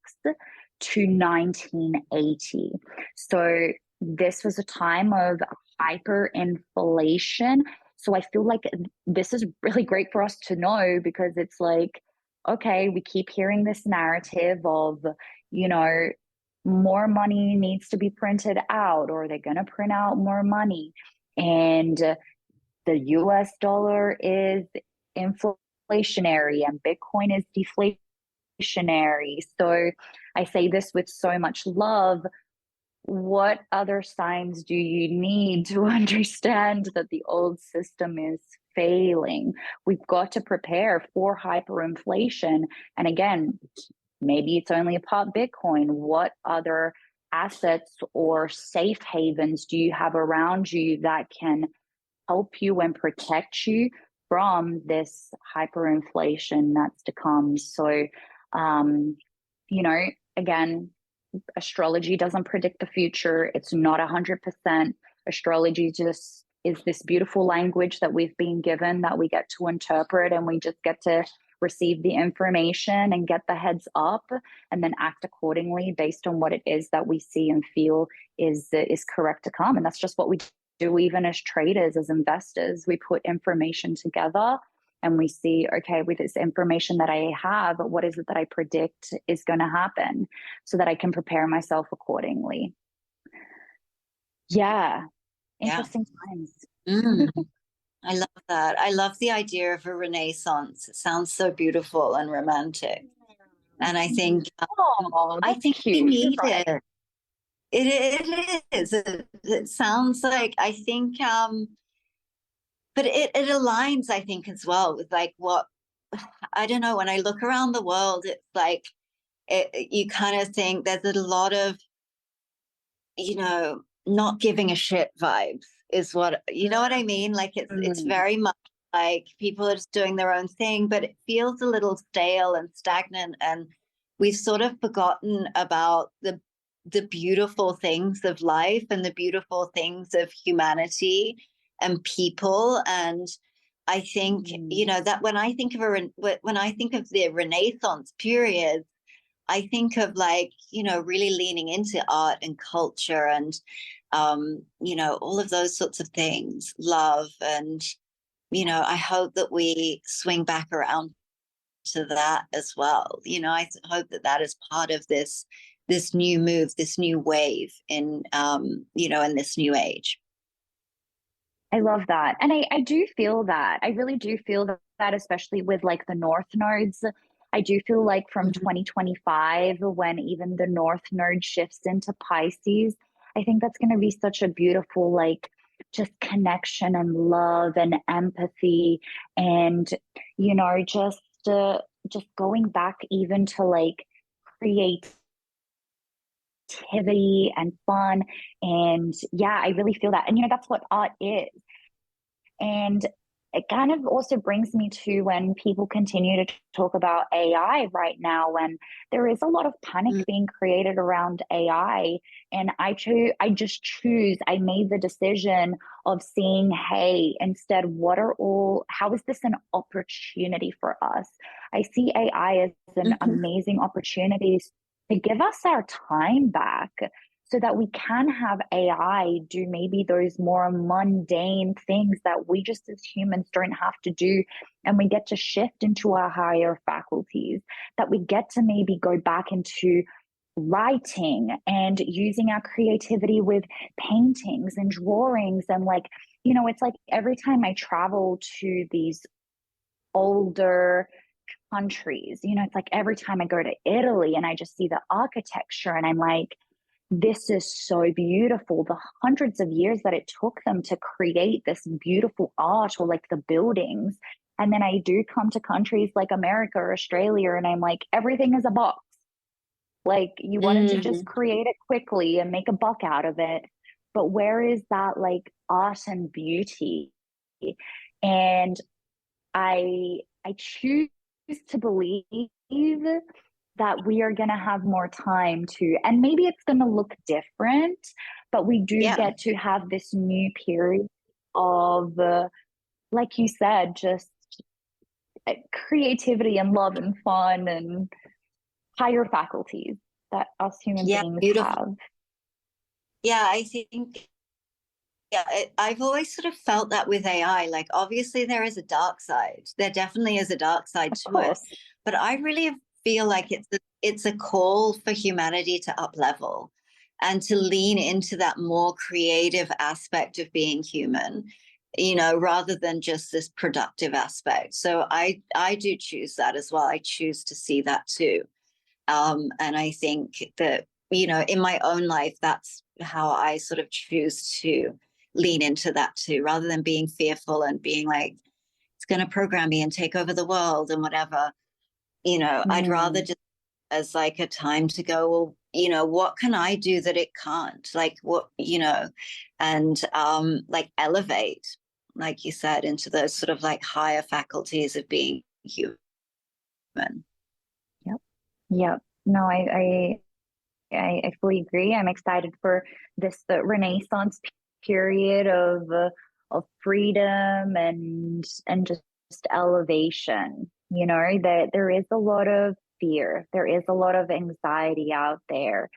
to 1980. So this was a time of hyperinflation. So I feel like this is really great for us to know, because it's like, okay, we keep hearing this narrative of, more money needs to be printed out, or they're going to print out more money. And the US dollar is inflationary and Bitcoin is deflationary. So I say this with so much love. What other signs do you need to understand that the old system is failing? We've got to prepare for hyperinflation. And again, maybe it's only a part Bitcoin. What other assets or safe havens do you have around you that can help you and protect you from this hyperinflation that's to come? So, again, astrology doesn't predict the future. It's not 100%. Astrology just is this beautiful language that we've been given that we get to interpret, and we just get to receive the information and get the heads up and then act accordingly based on what it is that we see and feel is correct to come. And that's just what we do, even as traders, as investors. We put information together and we see, okay, with this information that I have, what is it that I predict is going to happen, so that I can prepare myself accordingly. Yeah. Interesting times. I love that. I love the idea of a renaissance. It sounds so beautiful and romantic. And I think we need it. It is. It sounds like, I think, but it aligns, I think, as well with like what, I don't know, when I look around the world, it's like, you kind of think there's a lot of, not giving a shit vibes is what, you know what I mean? Like it's very much like people are just doing their own thing, but it feels a little stale and stagnant. And we've sort of forgotten about the beautiful things of life and the beautiful things of humanity and people. And I think, that when I think of the Renaissance period, I think of like, really leaning into art and culture and, all of those sorts of things, love. And, I hope that we swing back around to that as well. I hope that is part of this new move, this new wave in this new age. I love that. And I do feel that. I really do feel that, especially with like the North nodes. I do feel like from 2025, when even the North node shifts into Pisces, I think that's going to be such a beautiful, like, just connection and love and empathy, and just going back even to like creativity and fun. And yeah, I really feel that. And that's what art is. And it kind of also brings me to when people continue to talk about AI right now, when there is a lot of panic being created around AI. And I made the decision of seeing, hey, instead, how is this an opportunity for us? I see AI as an amazing opportunity to give us our time back, so that we can have AI do maybe those more mundane things that we just as humans don't have to do. And we get to shift into our higher faculties, that we get to maybe go back into writing and using our creativity with paintings and drawings. And like, it's like every time I travel to these older countries, it's like every time I go to Italy and I just see the architecture and I'm like, this is so beautiful. The hundreds of years that it took them to create this beautiful art, or like the buildings. And then I do come to countries like America or Australia, and I'm like, everything is a box. Like, you wanted to just create it quickly and make a buck out of it. But where is that like art and beauty? And I choose to believe that we are going to have more time to, and maybe it's going to look different, but we do get to have this new period of, like you said, just creativity and love and fun and higher faculties that us human beings have. Yeah, I think, I've always sort of felt that with AI. Like, obviously there is a dark side. There definitely is a dark side to it. But I really feel like it's a call for humanity to up level and to lean into that more creative aspect of being human, rather than just this productive aspect. So I do choose that as well. I choose to see that too. And I think that, in my own life, that's how I sort of choose to lean into that too, rather than being fearful and being like, it's going to program me and take over the world and whatever. I'd rather just as like a time to go, well, what can I do that it can't? Like what, and like elevate, like you said, into those sort of like higher faculties of being human. Yep. No, I fully agree. I'm excited for the Renaissance period of freedom and just elevation. That there is a lot of fear, there is a lot of anxiety out there.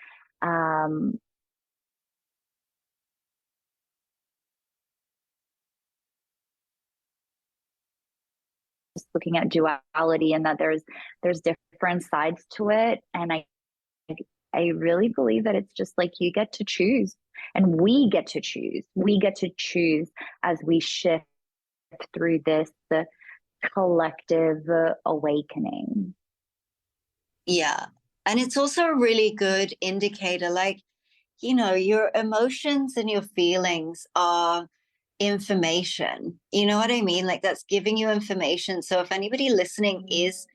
Just looking at duality, and that there's different sides to it, and I really believe that it's just like you get to choose, and we get to choose as we shift through the collective awakening. Yeah. And it's also a really good indicator, like, your emotions and your feelings are information. You know what I mean? Like, that's giving you information. So if anybody listening is,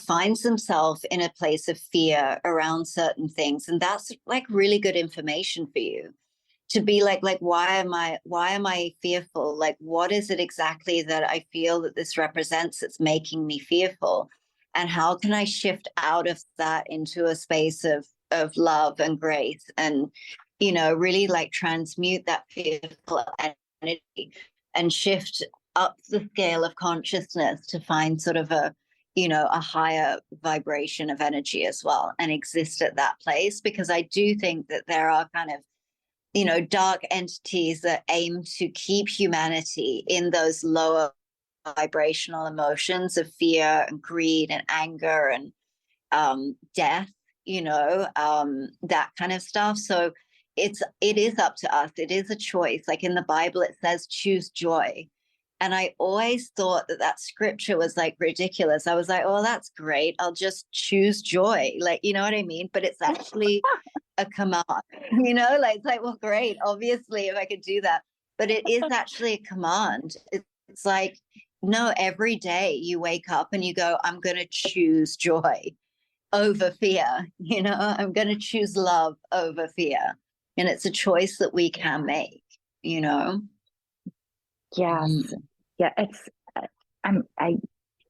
finds themselves in a place of fear around certain things, and that's like really good information for you to be like, why am I fearful? Like, what is it exactly that I feel that this represents that's making me fearful? And how can I shift out of that into a space of love and grace, and, really like transmute that fearful energy and shift up the scale of consciousness to find sort of a higher vibration of energy as well, and exist at that place. Because I do think that there are kind of, dark entities that aim to keep humanity in those lower vibrational emotions of fear and greed and anger and death, that kind of stuff. So it is up to us. It is a choice. Like in the Bible, it says choose joy. And I always thought that scripture was like ridiculous. I was like, oh, that's great. I'll just choose joy. Like, you know what I mean? But it's actually a command, like, it's like, well, great. Obviously, if I could do that. But it is actually a command. It's like, no, every day you wake up and you go, I'm going to choose joy over fear. I'm going to choose love over fear. And it's a choice that we can make, Yes. Yeah, it's I'm I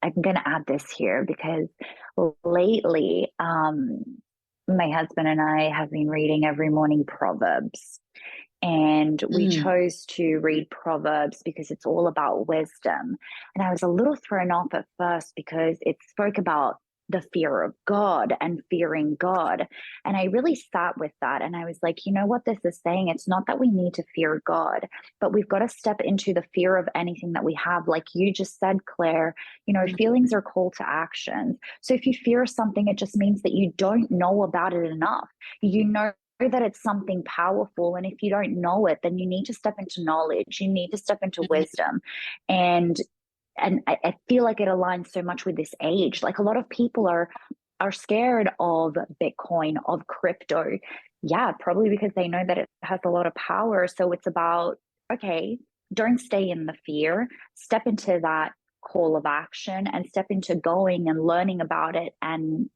I'm gonna add this here because lately, my husband and I have been reading every morning Proverbs. And we Mm. chose to read Proverbs because it's all about wisdom. And I was a little thrown off at first because it spoke about the fear of God and fearing God. And I really sat with that. And I was like, you know what this is saying? It's not that we need to fear God, but we've got to step into the fear of anything that we have. Like you just said, Claire, feelings are call to action. So if you fear something, it just means that you don't know about it enough. You know that it's something powerful, and if you don't know it, then you need to step into knowledge, you need to step into wisdom. And I feel like it aligns so much with this age. Like a lot of people are scared of Bitcoin, of crypto. Yeah, probably because they know that it has a lot of power. So it's about, okay, don't stay in the fear, step into that call of action and step into going and learning about it and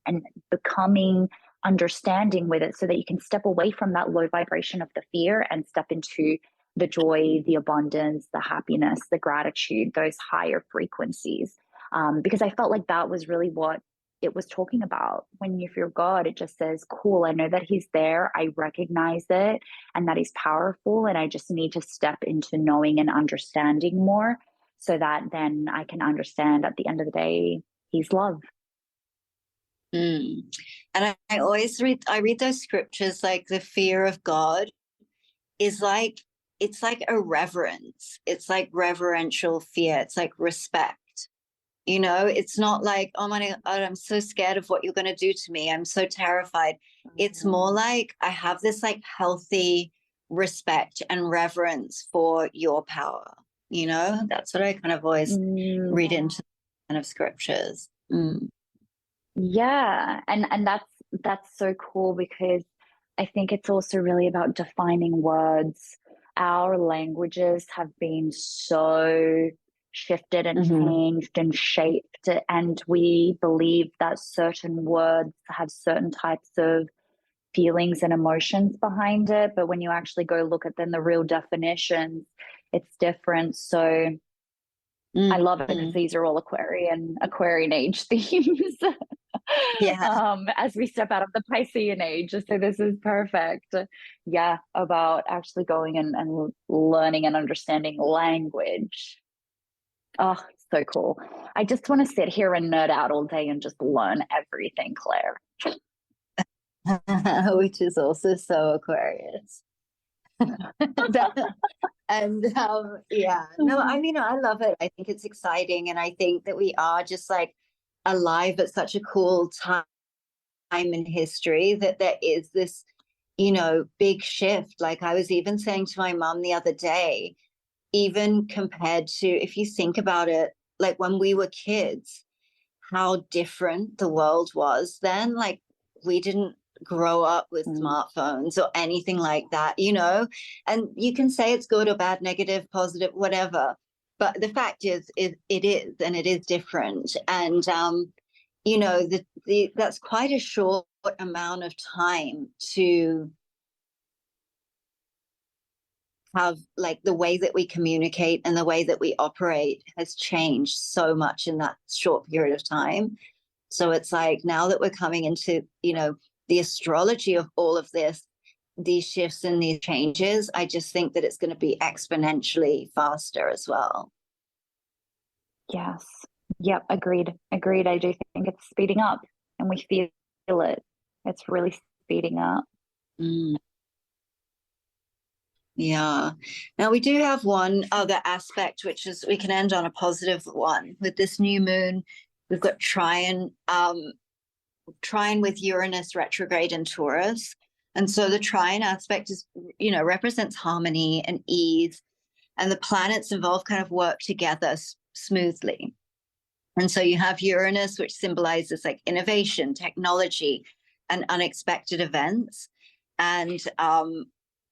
becoming understanding with it so that you can step away from that low vibration of the fear and step into the joy, the abundance, the happiness, the gratitude, those higher frequencies. Because I felt like that was really what it was talking about. When you fear God, it just says, cool, I know that He's there. I recognize it and that He's powerful. And I just need to step into knowing and understanding more so that then I can understand at the end of the day, He's love. Mm. And I always read those scriptures, like the fear of God is like, it's like a reverence. It's like reverential fear. It's like respect. It's not like, oh my God, I'm so scared of what you're going to do to me. I'm so terrified. It's more like I have this like healthy respect and reverence for your power. That's what I kind of always read into kind of scriptures. Mm. Yeah, and that's so cool because I think it's also really about defining words. Our languages have been so shifted and changed and shaped, and we believe that certain words have certain types of feelings and emotions behind it. But when you actually go look at then the real definitions, it's different. So I love it because these are all Aquarian age themes. Yeah. As we step out of the Piscean age. So this is perfect. Yeah, about actually going and learning and understanding language. Oh, so cool. I just want to sit here and nerd out all day and just learn everything, Claire. Which is also so Aquarius. And yeah, no, I mean, I love it. I think it's exciting. And I think that we are just like alive at such a cool time in history that there is this, big shift. Like I was even saying to my mom the other day, even compared to, if you think about it, like when we were kids, how different the world was then. Like we didn't grow up with smartphones or anything like that, and you can say it's good or bad, negative, positive, whatever. But the fact is, it is, and it is different. And, that's quite a short amount of time to have like the way that we communicate and the way that we operate has changed so much in that short period of time. So it's like now that we're coming into, the astrology of all of this, these shifts and these changes, I just think that it's going to be exponentially faster as well. Yes. Yep. Agreed. I do think it's speeding up and we feel it. It's really speeding up. Yeah. Now we do have one other aspect, which is we can end on a positive one. With this new moon, we've got trine with Uranus retrograde in Taurus. And so the trine aspect is, represents harmony and ease, and the planets involved kind of work together smoothly. And so you have Uranus, which symbolizes like innovation, technology, and unexpected events. And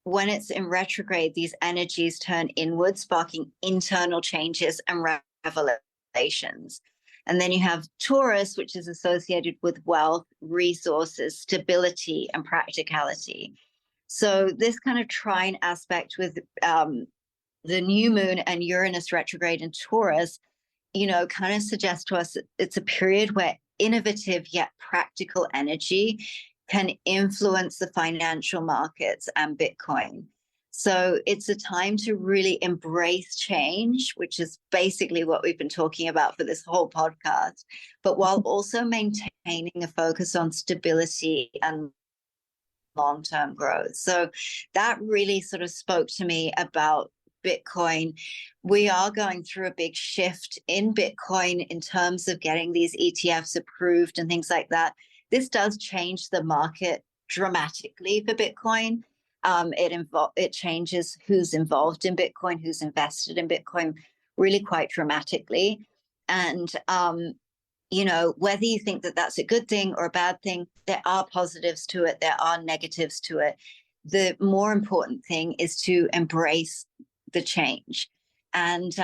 when it's in retrograde, these energies turn inward, sparking internal changes and revelations. And then you have Taurus, which is associated with wealth, resources, stability, and practicality. So this kind of trine aspect with the new moon and Uranus retrograde in Taurus, kind of suggest to us that it's a period where innovative yet practical energy can influence the financial markets and Bitcoin. So it's a time to really embrace change, which is basically what we've been talking about for this whole podcast, but while also maintaining a focus on stability and long-term growth. So that really sort of spoke to me about Bitcoin. We are going through a big shift in Bitcoin in terms of getting these ETFs approved and things like that. This does change the market dramatically for Bitcoin. It changes who's involved in Bitcoin, who's invested in Bitcoin really quite dramatically. And, whether you think that that's a good thing or a bad thing, there are positives to it. There are negatives to it. The more important thing is to embrace the change and,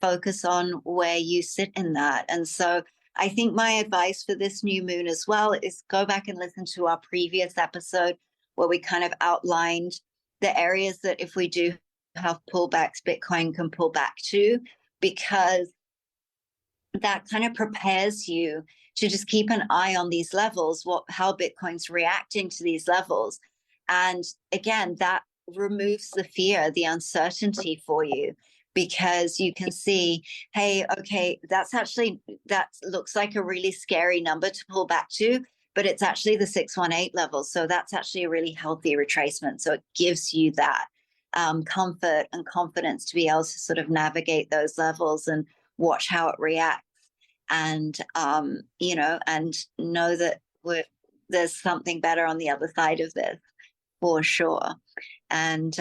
focus on where you sit in that. And so I think my advice for this new moon as well is go back and listen to our previous episode where we kind of outlined the areas that if we do have pullbacks, Bitcoin can pull back to, because that kind of prepares you to just keep an eye on these levels, how Bitcoin's reacting to these levels. And again, that removes the fear, the uncertainty for you, because you can see, hey, okay, that looks like a really scary number to pull back to, but it's actually the 618 level. So that's actually a really healthy retracement. So it gives you that comfort and confidence to be able to sort of navigate those levels and watch how it reacts. And, and know that there's something better on the other side of this for sure. And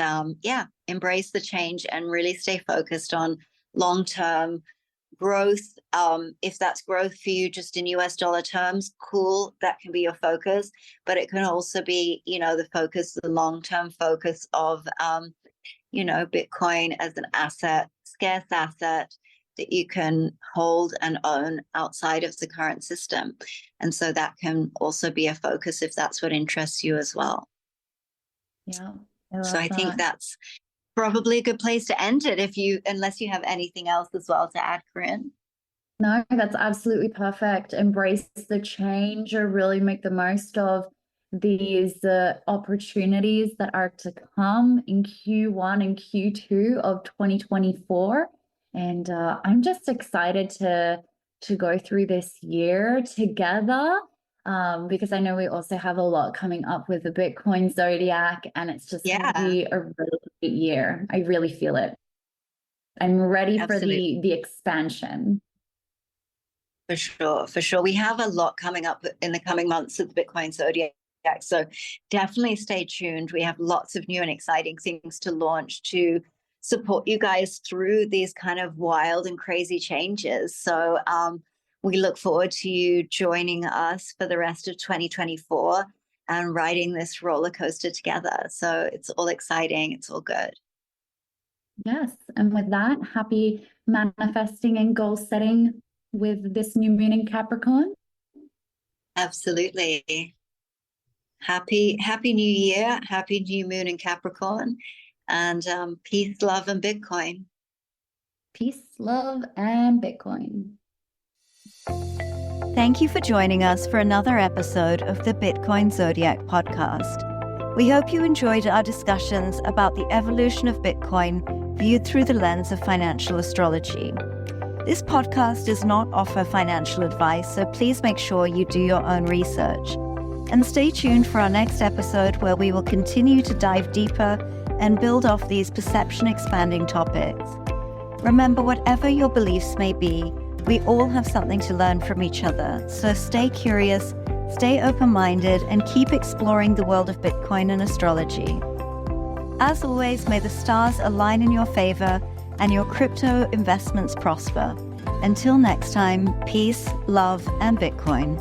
embrace the change and really stay focused on long-term growth. If that's growth for you just in US dollar terms, cool, that can be your focus, but it can also be, the long-term focus of, Bitcoin as an asset, scarce asset that you can hold and own outside of the current system. And so that can also be a focus if that's what interests you as well. Yeah. I think that's probably a good place to end it unless you have anything else as well to add, Corrine. No, that's absolutely perfect. Embrace the change or really make the most of these opportunities that are to come in Q1 and Q2 of 2024. And I'm just excited to go through this year together. Because I know we also have a lot coming up with the Bitcoin zodiac, and it's just going to be a really great year. I really feel it. I'm ready for the expansion. For sure. We have a lot coming up in the coming months of the Bitcoin zodiac. So definitely stay tuned. We have lots of new and exciting things to launch to support you guys through these kind of wild and crazy changes. So, we look forward to you joining us for the rest of 2024 and riding this roller coaster together. So it's all exciting. It's all good. Yes. And with that, happy manifesting and goal setting with this new moon in Capricorn. Absolutely. Happy New Year. Happy new moon in Capricorn. And peace, love, and Bitcoin. Peace, love, and Bitcoin. Thank you for joining us for another episode of the Bitcoin Zodiac podcast. We hope you enjoyed our discussions about the evolution of Bitcoin viewed through the lens of financial astrology. This podcast does not offer financial advice, so please make sure you do your own research. And stay tuned for our next episode where we will continue to dive deeper and build off these perception-expanding topics. Remember, whatever your beliefs may be, we all have something to learn from each other, so stay curious, stay open-minded, and keep exploring the world of Bitcoin and astrology. As always, may the stars align in your favor and your crypto investments prosper. Until next time, peace, love, and Bitcoin.